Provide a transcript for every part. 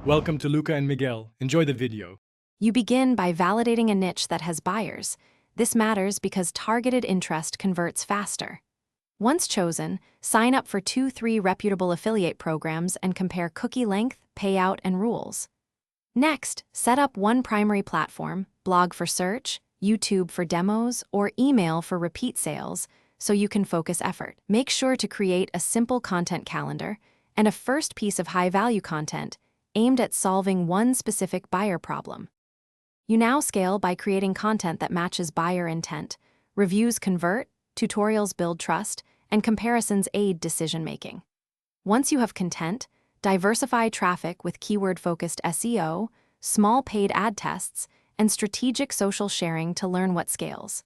Welcome to Luca and Miguel. Enjoy the video. You begin by validating a niche that has buyers. This matters because targeted interest converts faster. Once chosen, sign up for 2-3 reputable affiliate programs and compare cookie length, payout, and rules. Next, set up one primary platform, blog for search, YouTube for demos, or email for repeat sales, so you can focus effort. Make sure to create a simple content calendar and a first piece of high-value content aimed at solving one specific buyer problem. You now scale by creating content that matches buyer intent. Reviews convert, tutorials build trust, and comparisons aid decision-making. Once you have content, diversify traffic with keyword-focused SEO, small paid ad tests, and strategic social sharing to learn what scales.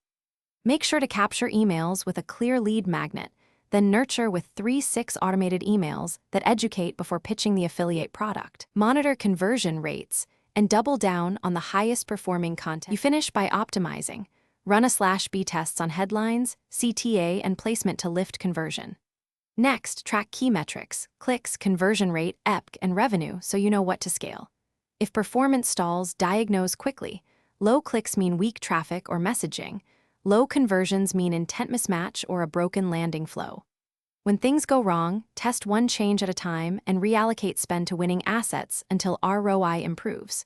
Make sure to capture emails with a clear lead magnet, then nurture with 3-6 automated emails that educate before pitching the affiliate product. Monitor conversion rates and double down on the highest performing content. You finish by optimizing. Run a/B tests on headlines, CTA, and placement to lift conversion. Next, track key metrics, clicks, conversion rate, EPC, and revenue so you know what to scale. If performance stalls, diagnose quickly. Low clicks mean weak traffic or messaging. Low conversions mean intent mismatch or a broken landing flow. When things go wrong, test one change at a time and reallocate spend to winning assets until ROI improves.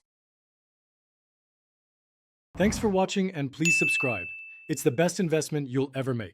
Thanks for watching and please subscribe. It's the best investment you'll ever make.